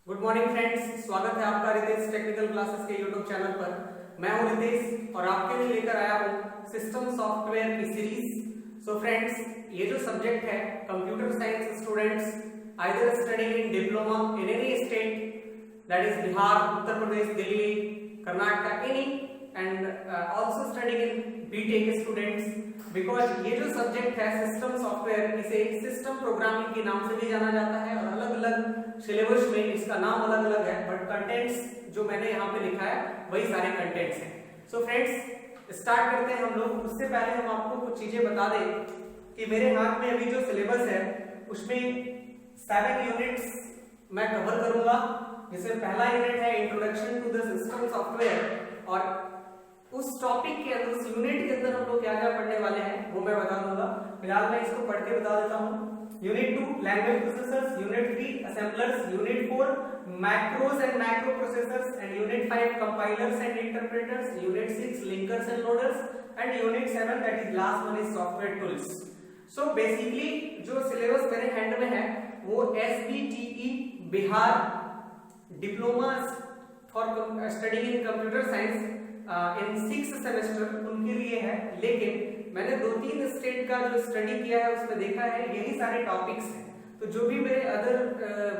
Good morning friends, स्वागत है आपका रितेश टेक्निकल क्लासेस के यूट्यूब चैनल पर। मैं हूं रितेश और आपके लिए लेकर आया हूं सिस्टम सॉफ्टवेयर की सीरीज। सो फ्रेंड्स, ये जो सब्जेक्ट है computer science students either studying in diploma in any state that is Bihar, Uttar Pradesh, Delhi, Karnataka, any and also studying in BTech students, because ये जो सब्जेक्ट है सिस्टम सॉफ्टवेयर, इसे सिस्टम प्रोग्रामिंग के नाम से भी जाना जाता है और अलग अलग सिलेबस में इसका नाम अलग अलग है, बट कंटेंट्स जो मैंने यहाँ पे लिखा है वही सारे कंटेंट्स हैं। सो फ्रेंड्स, स्टार्ट करते हैं हम लोग। उससे पहले हम आपको कुछ चीजें बता दें कि मेरे हाथ में अभी जो सिलेबस है उसमें 7 यूनिट्स मैं कवर करूंगा, जिसमें पहला यूनिट है introduction to the system software, और उस टॉपिक के अंदर, उस यूनिट के अंदर हम लोग क्या क्या पढ़ने वाले हैं वो मैं बता दूंगा। फिलहाल मैं इसको पढ़ के बता देता हूँ। Unit 2 language processors, unit 3 assemblers, unit 4 macros and macro processors, and unit 5 compilers and interpreters, unit 6 linkers and loaders, and unit 7 that is last one is software tools. So basically जो सिलेबस मेरे hand में है वो SBTE Bihar diploma for studying in computer science in 6th semester उनके लिए है, लेकिन मैंने 2-3 स्टेट का जो स्टडी किया है उसमें देखा है यही सारे टॉपिक्स हैं। तो जो भी मेरे अदर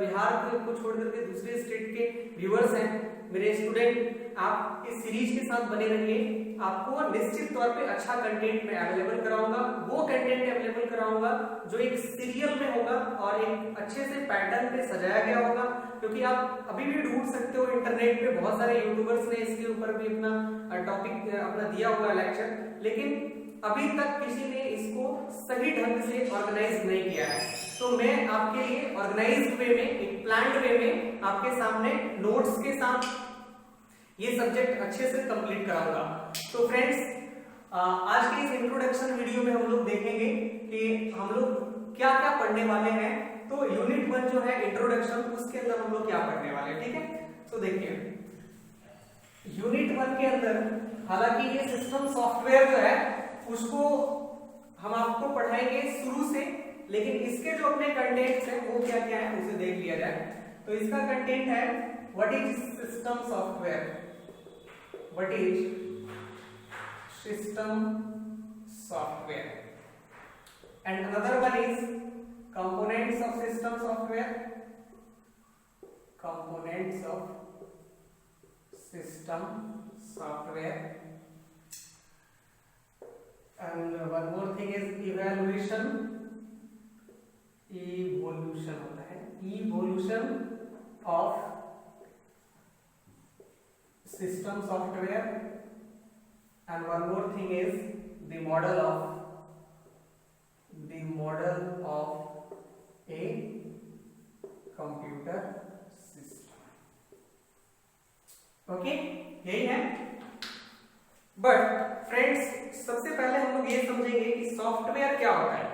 बिहार को छोड़ करके दूसरे स्टेट के व्यूअर्स हैं, मेरे स्टूडेंट, आप इस सीरीज के साथ बने रहिए। आपको निश्चित तौर पे अच्छा कंटेंट मैं अवेलेबल कराऊंगा, वो कंटेंट अवेलेबल कराऊंगा जो एक सीरियल में होगा और एक अच्छे से पैटर्न पे सजाया गया होगा, क्योंकि आप अभी भी ढूंढ सकते हो इंटरनेट पे, बहुत सारे यूट्यूबर्स ने इसके ऊपर भी अपना टॉपिक अपना दिया हुआ लेक्चर, लेकिन अभी तक किसी ने इसको सही ढंग से ऑर्गेनाइज नहीं किया है। तो मैं आपके लिए ऑर्गेनाइज्ड वे में, एक प्लान्ड वे में आपके सामने नोट्स के साथ ये सब्जेक्ट अच्छे से कंप्लीट कराऊंगा। तो फ्रेंड्स, आज के इस इंट्रोडक्शन वीडियो में हम लोग देखेंगे कि हम लोग क्या क्या पढ़ने वाले हैं। तो यूनिट 1 जो है इंट्रोडक्शन, उसके अंदर हम लोग क्या पढ़ने वाले हैं, ठीक है। तो देखिए, यूनिट 1 के अंदर हालांकि ये सिस्टम सॉफ्टवेयर जो है उसको हम आपको पढ़ाएंगे शुरू से, लेकिन इसके जो अपने कंटेंट्स हैं वो क्या क्या है उसे देख लिया जाए। तो इसका कंटेंट है what is system software, what is system software, and another one is components of system software, components of system software, and one more thing is evolution होता है, evolution of system software, and one more thing is the model of a computer system. Okay, यही है। But friends, सबसे पहले हम लोग ये समझेंगे कि सॉफ्टवेयर क्या होता है।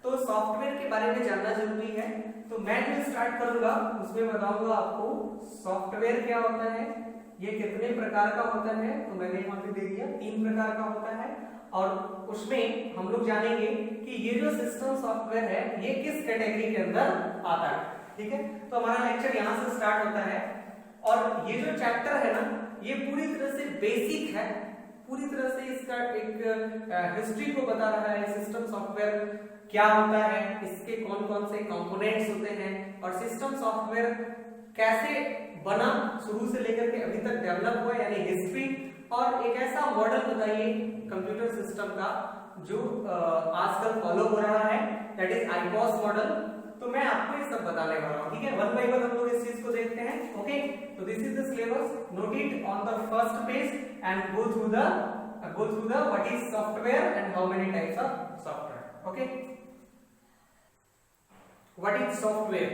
तो सॉफ्टवेयर के बारे में जानना जरूरी है। तो मैं जो स्टार्ट करूंगा उसमें बताऊंगा आपको सॉफ्टवेयर क्या होता है, ये कितने प्रकार का होता है। तो मैंने यहाँ पे दे दिया 3 प्रकार का होता है, और उसमें हम लोग जानेंगे कि ये जो सिस्टम सॉफ्टवेयर है ये किस कैटेगरी के अंदर आता है, ठीक है। तो हमारा लेक्चर यहाँ से स्टार्ट होता है, और ये जो चैप्टर है ना, ये पूरी तरह से बेसिक है, पूरी तरह से इसका एक हिस्ट्री को बता रहा है। सिस्टम सॉफ्टवेयर क्या होता है, इसके कौन कौन से कंपोनेंट्स होते हैं, और सिस्टम सॉफ्टवेयर कैसे बना शुरू से लेकर के अभी तक डेवलप हुआ, यानी हिस्ट्री, और एक ऐसा मॉडल बताइए कंप्यूटर सिस्टम का जो आजकल फॉलो हो रहा है, दैट इज आईपॉस मॉडल। तो मैं आपको ये सब बताने वाला हूँ, ठीक है। वन बाय वन हम लोग इस चीज को देखते हैं। ओके, तो this is the syllabus, note it on the first page and go through the what is software and how many types of software. Okay, what is software.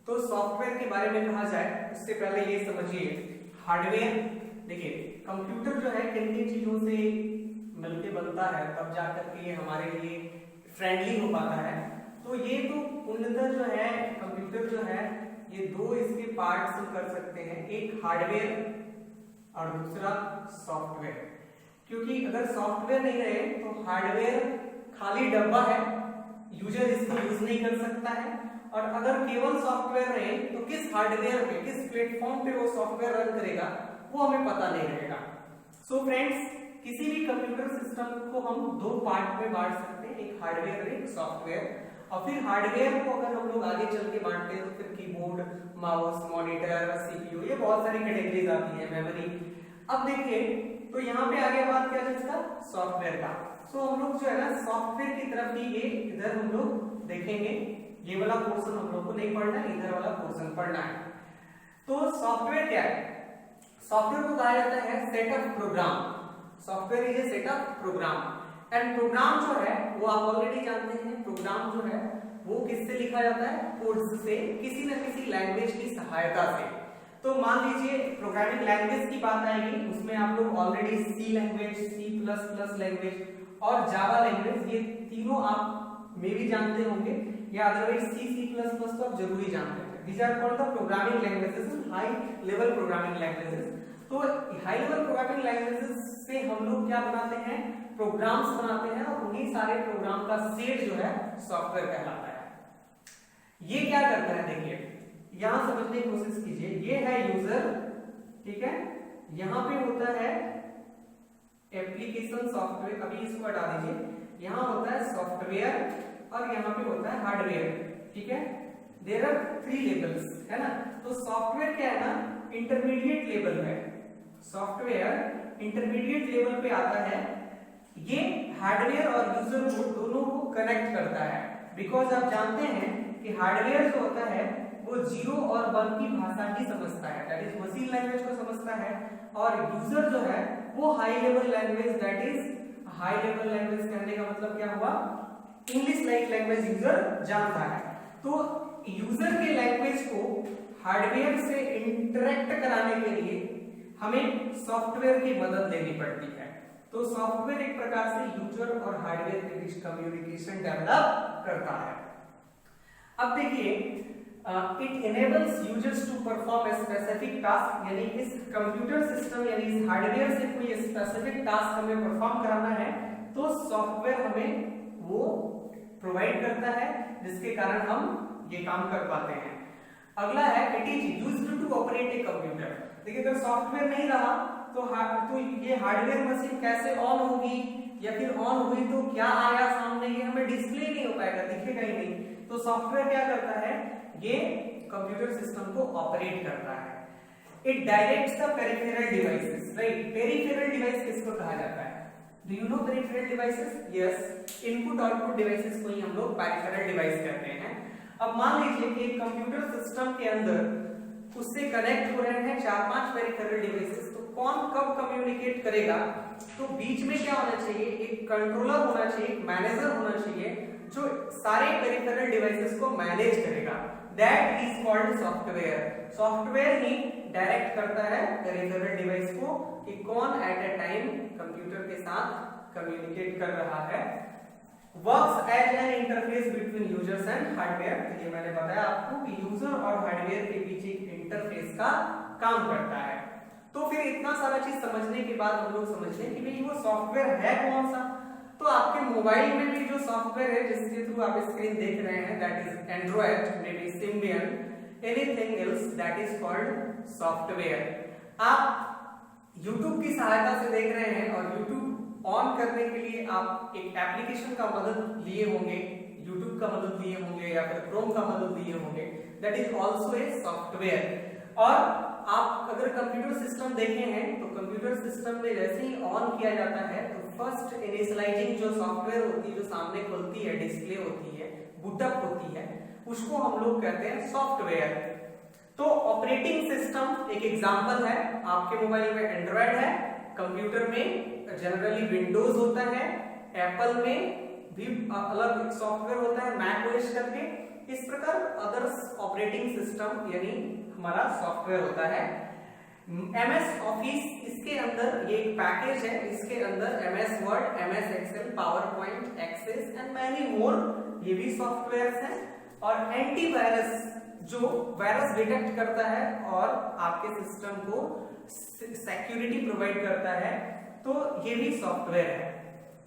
तो software के बारे में कहा जाए उससे पहले ये समझिए, हार्डवेयर। देखिए, कंप्यूटर जो है किन किन चीजों से मिलके बनता है, तब जाकर के ये हमारे लिए फ्रेंडली हो पाता है। तो ये तो पूर्णतः जो है कंप्यूटर जो है ये 2 इसके पार्ट्स हम कर सकते हैं, एक हार्डवेयर और दूसरा सॉफ्टवेयर। क्योंकि अगर सॉफ्टवेयर नहीं रहे तो हार्डवेयर खाली डब्बा है, यूजर इसको यूज नहीं कर सकता है, और अगर केवल सॉफ्टवेयर रहे तो किस हार्डवेयर पे, किस प्लेटफॉर्म पे वो सॉफ्टवेयर रन करेगा वो हमें पता नहीं रहेगा। सो फ्रेंड्स, किसी भी कंप्यूटर सिस्टम को हम दो पार्ट में बांट सकते हैं, एक हार्डवेयर और एक सॉफ्टवेयर। और फिर हार्डवेयर को अगर हम लोग आगे चल के बांटते हैं तो फिर कीबोर्ड, माउस, मॉनिटर, सीपीयू, ये बहुत सारी कैटेगरीज आती है, मेमोरी। अब देखिए तो यहाँ पे आगे बात क्या है इसका, सॉफ्टवेयर का। सो हम लोग जो है ना सॉफ्टवेयर की तरफ ही ये इधर हम लोग देखेंगे। ये वाला पोर्शन हम लोग को नहीं पढ़ना है, इधर वाला पोर्शन पढ़ना है। तो सॉफ्टवेयर क्या है? सॉफ्टवेयर को कहा जाता है set of program. Software is a set of program. And program जो है वो आप ऑलरेडी जानते हैं, प्रोग्राम जो है वो किससे लिखा जाता है? कोड्स से, किसी न किसी लैंग्वेज की सहायता से। तो मान लीजिए प्रोग्रामिंग लैंग्वेज की बात आएगी, उसमें आप लोग ऑलरेडी सी लैंग्वेज, C++ लैंग्वेज और जावा लैंग्वेज, ये तीनों आप मे भी जानते होंगे, या अदरवाइज C++ तो आप जरूरी जानते हैं। These are called the programming languages, high level programming languages. तो हाई लेवल प्रोग्रामिंग लैंग्वेजेस से हम लोग क्या बनाते हैं? प्रोग्राम्स बनाते हैं, और उन्हीं सारे प्रोग्राम का सेट जो है सॉफ्टवेयर कहलाता है। ये क्या करता है देखिए, यहां समझने की कोशिश कीजिए। ये है यूजर, ठीक है, यहां पे होता है एप्लीकेशन सॉफ्टवेयर, अभी इसको हटा दीजिए। यहां होता है सॉफ्टवेयर और यहां पे होता है हार्डवेयर, ठीक है। देयर आर 3 लेवल्स, है ना। तो सॉफ्टवेयर क्या है ना, इंटरमीडिएट लेवल है। सॉफ्टवेयर इंटरमीडिएट लेवल पे आता है। ये हार्डवेयर और यूजर को दोनों को कनेक्ट करता है, बिकॉज आप जानते हैं कि हार्डवेयर जो होता है वो 0 और 1 की भाषा ही समझता है, दैट इज मशीन लैंग्वेज को समझता है। और यूजर जो है वो high level language, that is high level language कहने का मतलब क्या हुआ, इंग्लिश लाइक लैंग्वेज यूजर जानता है। तो यूजर के लैंग्वेज को हार्डवेयर से इंटरेक्ट कराने के लिए हमें सॉफ्टवेयर की मदद लेनी पड़ती है। तो सॉफ्टवेयर एक प्रकार से यूजर और हार्डवेयर के बीच कम्युनिकेशन डेवलप करता है। अब देखिए, it enables users to perform a specific task, यानी इस कंप्यूटर सिस्टम यानी इस हार्डवेयर से कोई स्पेसिफिक टास्क हमें परफॉर्म कराना है तो सॉफ्टवेयर हमें वो प्रोवाइड करता है, जिसके कारण हम ये काम कर पाते हैं। अगला है it is used to operate a computer. देखिए अगर सॉफ्टवेयर नहीं रहा तो ये हार्डवेयर मशीन कैसे ऑन होगी, या फिर ऑन हुई तो क्या आया सामने, ये हमें डिस्प्ले नहीं हो पाएगा, दिखेगा ही नहीं। तो सॉफ्टवेयर क्या करता है, ये कंप्यूटर सिस्टम को ऑपरेट करता है। It directs the peripheral devices, right. Peripheral device किसको कहा जाता है? Do you know peripheral devices? Yes, input output devices को ही हम लोग पेरिफेरल डिवाइस कहते हैं। अब मान लीजिए कि एक कंप्यूटर सिस्टम के अंदर उससे कनेक्ट हो रहे हैं 4-5 पेरिफेरल डिवाइसेस, तो कौन कब कम्युनिकेट करेगा? तो बीच में क्या होना चाहिए, एक कंट्रोलर होना चाहिए, एक मैनेजर होना चाहिए जो सारे पेरिफेरल डिवाइसेस को मैनेज करेगा। That is called software. Software he direct करता है पेरिफेरल डिवाइस को कि कौन एट ए टाइम कंप्यूटर के साथ कम्युनिकेट कर रहा है। Works as an interface between users and hardware. ये मैंने बताया आपको कि यूजर और हार्डवेयर के बीच एक इंटरफेस का काम करता है। तो फिर इतना सारा चीज समझने के बाद हम लोग समझते हैं कि भाई वो सॉफ्टवेयर है कौन सा। तो आपके मोबाइल में भी जो सॉफ्टवेयर है जिसके थ्रू आप स्क्रीन देख रहे हैं, that is Android, may be Symbian, anything else, that is called software. आप YouTube की सहायता से देख रहे हैं और YouTube ऑन करने के लिए आप एक एप्लीकेशन का मदद लिए होंगे, YouTube का मदद लिए होंगे या फिर Chrome का मदद लिए होंगे, that is also a software. और आप अगर कंप्यूटर सिस्टम देखे हैं तो कंप्यूटर सिस्टम में जैसे ही ऑन किया जाता है तो फर्स्ट इनिशियलाइजिंग जो सॉफ्टवेयर होती है, जो सामने खुलती है, डिस्प्ले होती है, बूटअप होती है, उसको हम लोग कहते हैं सॉफ्टवेयर। तो ऑपरेटिंग सिस्टम एक एग्जांपल है। आपके मोबाइल में एंड्रॉइड है, कंप्यूटर में जनरली विंडोज होता है, एप्पल में भी अलग सॉफ्टवेयर होता है, मैक ओएस करके। इस प्रकार अदर्स ऑपरेटिंग सिस्टम यानी हमारा सॉफ्टवेयर होता है। MS ऑफिस, इसके अंदर ये एक पैकेज है, इसके अंदर MS Word, MS Excel, PowerPoint, Access and many more, ये भी सॉफ्टवेयर हैं। और एंटीवायरस जो वायरस डिटेक्ट करता है और आपके सिस्टम को सिक्योरिटी प्रोवाइड करता है, तो ये भी सॉफ्टवेयर है।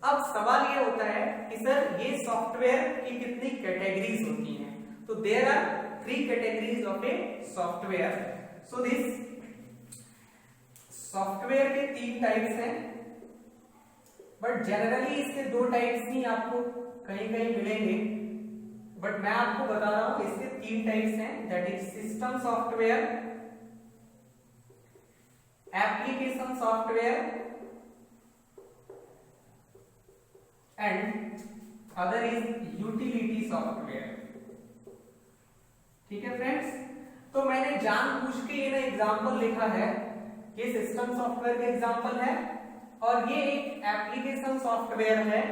अब सवाल ये होता है कि सर ये सॉफ्टवेयर की कितनी कैटेगरीज होती हैं? तो there are 3 categories of a software. So this software के 3 टाइप्स हैं, बट जनरली इसके 2 टाइप्स ही आपको कहीं कहीं मिलेंगे, बट मैं आपको बता रहा हूं इसके 3 टाइप्स हैं, that is system software, application software and other is utility software. ठीक है फ्रेंड्स, तो मैंने जानबूझ के ये ना एग्जांपल लिखा है, ये सिस्टम सॉफ्टवेयर का एग्जांपल है और ये एक एप्लीकेशन सॉफ्टवेयर है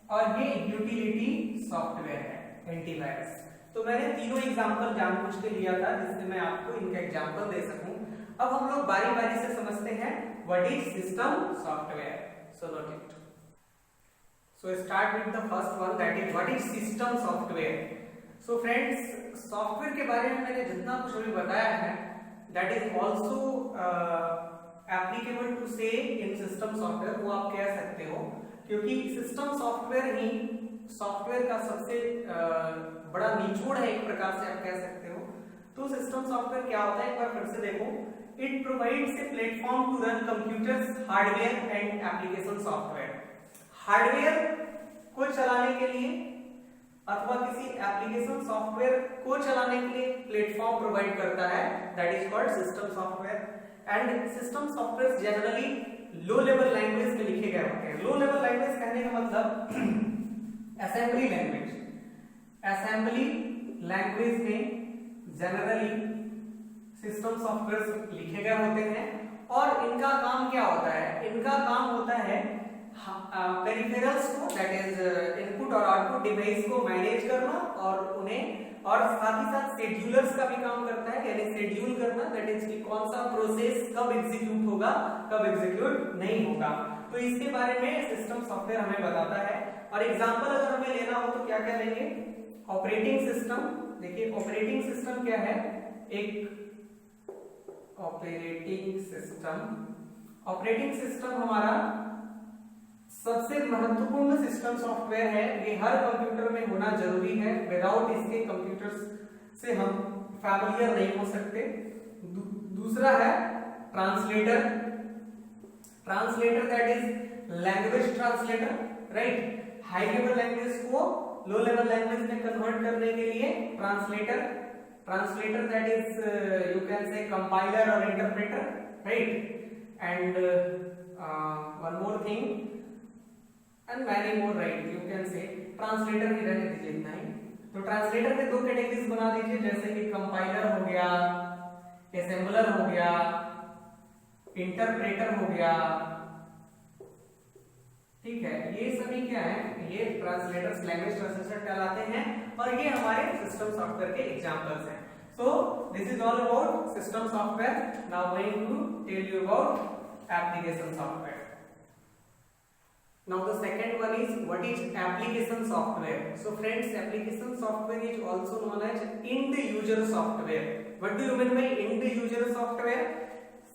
और ये यूटिलिटी सॉफ्टवेयर है, एंटीवायरस। तो मैंने तीनों एग्जांपल जानबूझ के लिया था जिससे मैं आपको इनका एग्जांपल दे सकूं। अब हम लोग बारी बारी से समझते हैं what is system software. So note it. So start with the first one, that is what is system software. So friends, software के बारे में मैंने जितना कुछ अभी बताया है that is also applicable to say in system software, वो आप कह सकते हो, क्योंकि सिस्टम सॉफ्टवेयर ही सॉफ्टवेयर का सबसे बड़ा निचोड़ है, एक प्रकार से आप कह सकते हो। तो सिस्टम सॉफ्टवेयर क्या होता है, एक बार फिर से देखो। It provides a platform to run computers hardware and application software. Hardware को चलाने के लिए अथवा किसी एप्लीकेशन सॉफ्टवेयर को चलाने के लिए प्लेटफॉर्म प्रोवाइड करता है, that is called system software. And system software generally low level language में लिखे गए होते हैं। लो लेवल लैंग्वेज कहने का मतलब असेंबली लैंग्वेज। असेंबली लैंग्वेज में जनरली सिस्टम सॉफ्टवेयर लिखे गए होते हैं और इनका काम क्या होता है, इनका काम होता है पेरिफेरल्स को, दैट इज इनपुट और आउटपुट डिवाइस को मैनेज करना और उन्हें, और साथ ही साथ शेड्यूलर्स का भी काम करता है, यानी शेड्यूल करना, दैट इज कि कौन सा प्रोसेस कब एग्जीक्यूट होगा कब एग्जीक्यूट नहीं होगा। तो इसके बारे में सिस्टम सॉफ्टवेयर हमें बताता है। और एग्जांपल अगर हमें लेना हो तो क्या क्या लेंगे, ऑपरेटिंग सिस्टम। देखिए ऑपरेटिंग सिस्टम क्या है, एक ऑपरेटिंग सिस्टम हमारा सबसे महत्वपूर्ण सिस्टम सॉफ्टवेयर है। ये हर कंप्यूटर में होना जरूरी है, विदाउट इसके कंप्यूटर्स से हम फैमिलियर नहीं हो सकते। दूसरा है translator, that is language translator, right. High level language को लो लेवल लैंग्वेज में कन्वर्ट करने के लिए translator that is you can say compiler और interpreter, right. And one more thing and many more, right, you can say translator ही रहने दीजिए इतना ही। तो ट्रांसलेटर के 2 कैटेगरीज बना दीजिए, जैसे कि कंपाइलर हो गया, असेंबलर हो गया, इंटरप्रेटर हो गया। ठीक है, ये सभी क्या है, ये ट्रांसलेटर्स लैंग्वेज ट्रांसलेटर कहलाते हैं और ये हमारे सिस्टम सॉफ्टवेयर के एग्जांपल्स हैं। So this is all about system software. Now going to tell you about application software. Now the second one is what is application software. So friends, application software is also known as end user software. What do you mean by end user software?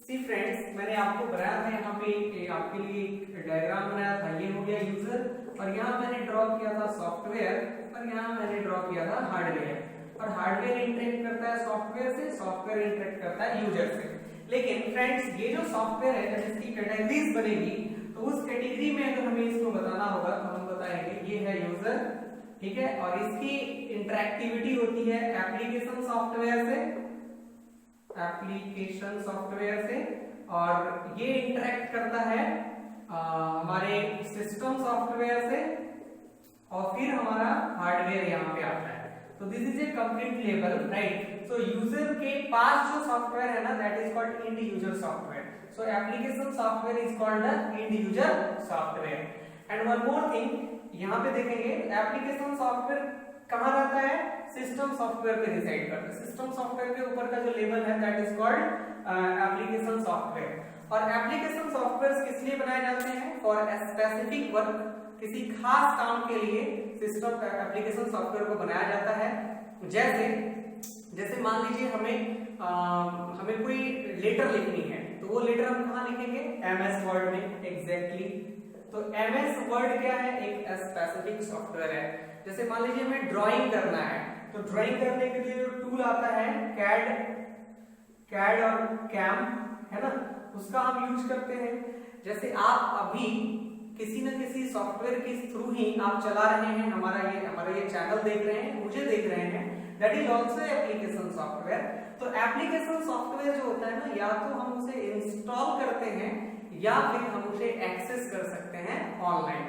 See friends, मैंने आपको बनाया था यहाँ पे आपके लिए एक diagram बनाया था, ये हो गया यूजर और यहाँ मैंने ड्रॉ किया था सॉफ्टवेयर और यहाँ मैंने ड्रॉ किया था हार्डवेयर। और हार्डवेयर इंटरेक्ट करता है सॉफ्टवेयर से, सॉफ्टवेयर इंटरेक्ट करता है यूजर से। लेकिन फ्रेंड्स ये जो सॉफ्टवेयर है जब इसकी कैटेगरीज बनेगी तो उस कैटेगरी में अगर हमें इसको बताना होगा तो हम बताएंगे ये है यूजर, ठीक है। और इसकी इंटरेक्टिविटी होती है एप्लीकेशन सॉफ्टवेयर से और ये इंटरेक्ट करता है हमारे सिस्टम सॉफ्टवेयर से और फिर हमारा हार्डवेयर यहाँ पे आता है। तो this is a complete level, right. So user के पास जो सॉफ्टवेयर है ना, that is called and user software. So application software is called the end user software. And one more thing, यहाँ पे देखेंगे एप्लीकेशन सॉफ्टवेयर कहाँ रहता है, सिस्टम सॉफ्टवेयर पे रिसाइड करता है। सिस्टम सॉफ्टवेयर के ऊपर का जो लेवल है that is called application software. और एप्लीकेशन सॉफ्टवेयर किस लिए बनाए जाते हैं, फॉर स्पेसिफिक वर्क, किसी खास काम के लिए सिस्टम एप्लीकेशन सॉफ्टवेयर को बनाया जाता है। जैसे मान लीजिए हमें कोई लेटर लिखनी है तो वो लेटर हम कहाँ लिखेंगे, MS वर्ड में, एग्जैक्टली। तो MS वर्ड क्या है, एक स्पेसिफिक सॉफ्टवेयर है। जैसे मान लीजिए हमें ड्राइंग करना है तो ड्राइंग करने के लिए जो टूल आता है कैड और कैम, है ना, उसका हम यूज करते हैं। जैसे आप अभी किसी न किसी सॉफ्टवेयर के थ्रू ही आप चला रहे हैं, हमारा ये चैनल देख रहे हैं, मुझे देख रहे हैं, that is also application software. तो एप्लीकेशन सॉफ्टवेयर जो होता है ना, या तो हम उसे इंस्टॉल करते हैं या फिर हम उसे एक्सेस कर सकते हैं online.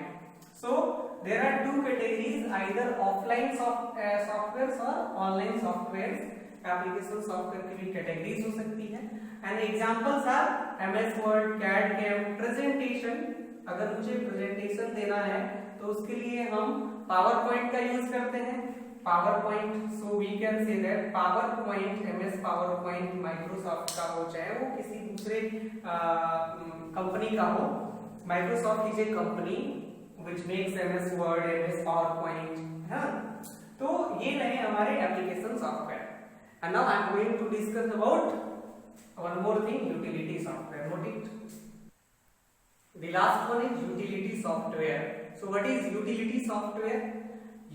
So there are two categories, either offline software और ऑनलाइन सॉफ्टवेयर। एप्लीकेशन सॉफ्टवेयर की भी कैटेगरीज हो सकती है and examples are MS Word, CAD, CAM, presentation. अगर मुझे प्रेजेंटेशन देना है तो उसके लिए हम पावर पॉइंट का यूज करते हैं, PowerPoint. So we can say that PowerPoint, MS PowerPoint Microsoft का हो, चाहे वो किसी दूसरे कंपनी का हो। Microsoft is a company which makes MS Word, MS PowerPoint, है ना। तो ये रहे हमारे application software. And now I am going to discuss about one more thing, utility software. Note it, the last one is utility software. So what is utility software?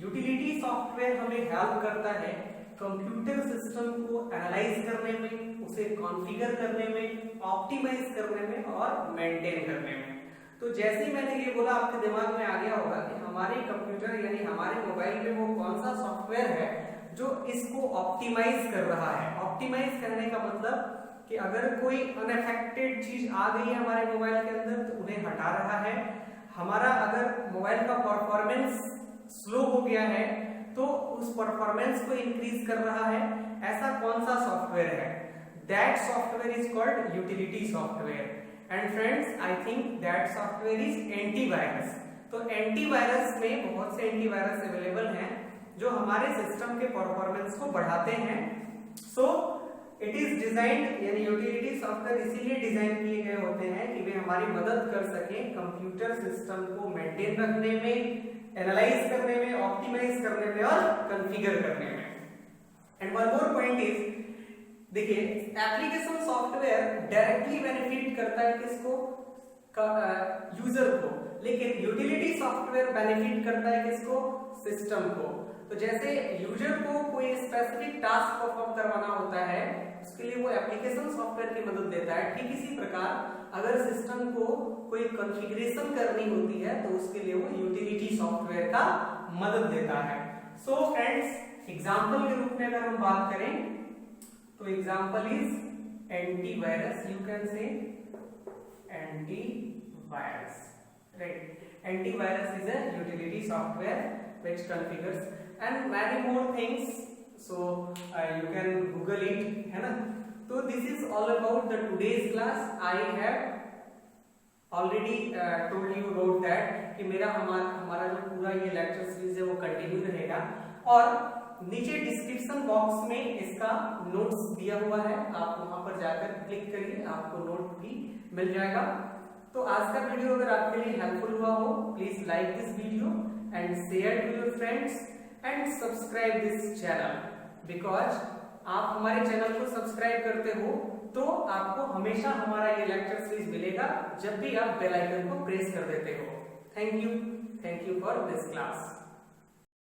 utility software हमें help करता है computer system को analyse करने में, उसे configure करने में, optimise करने में और मेंटेन करने में। तो जैसे ही मैंने ये बोला, आपके दिमाग में आ गया होगा कि हमारे कंप्यूटर यानी हमारे मोबाइल में वो कौन सा सॉफ्टवेयर है जो इसको ऑप्टिमाइज कर रहा है। ऑप्टिमाइज करने का मतलब कि अगर कोई अनअफेक्टेड चीज आ गई है हमारे मोबाइल के अंदर तो उन्हें हटा रहा है। हमारा अगर मोबाइल का परफॉर्मेंस स्लो हो गया है तो उस परफॉर्मेंस को इंक्रीज कर रहा है। ऐसा कौन सा सॉफ्टवेयर है? That software is called utility software. And friends, I think that software is antivirus. तो एंटीवायरस में बहुत से एंटीवायरस अवेलेबल हैं जो हमारे सिस्टम के परफॉर्मेंस को बढ़ाते हैं। सो इट इज डिजाइंड, यानी यूटिलिटी सॉफ्टवेयर इसीलिए डिजाइन किए गए होते हैं कि वे हमारी मदद कर सके कंप्यूटर सिस्टम को मेंटेन रखने में, एनालाइज करने में, ऑप्टिमाइज करने में और कॉन्फ़िगर करने में। And one more point is, देखिए एप्लीकेशन सॉफ्टवेयर डायरेक्टली बेनिफिट करता है किसको? यूजर को, लेकिन यूटिलिटी सॉफ्टवेयर बेनिफिट करता है किसको? सिस्टम को। तो जैसे यूजर को कोई स्पेसिफिक टास्क परफॉर्म करवाना होता है, उसके लिए वो एप्लीकेशन सॉफ्टवेयर की मदद देता है। ठीक इसी प्रकार अगर सिस्टम को कोई कॉन्फ़िगरेशन करनी होती है तो उसके लिए वो यूटिलिटी सॉफ्टवेयर का मदद देता है। सो फ्रेंड्स, एग्जांपल के रूप में अगर हम बात करें तो example is antivirus. You can से antivirus, right? Antivirus is a utility software which configures and many more things. So you can google it, है ना। तो this is all about the today's class. I have already told you about that कि हमारा जो पूरा ये lecture series है वो कंटिन्यू रहेगा, और नीचे डिस्क्रिप्शन बॉक्स में इसका नोट्स दिया हुआ है, आप वहां पर जाकर क्लिक करिए, आपको नोट भी मिल जाएगा। तो आज का वीडियो अगर आपके लिए हेल्पफुल हुआ हो, please like this video and share to your friends and subscribe this channel, because आप हमारे चैनल को सब्सक्राइब करते हो तो आपको हमेशा हमारा ये लेक्चर सीरीज मिलेगा जब भी आप बेल आइकन को प्रेस कर देते हो। Thank you for this class.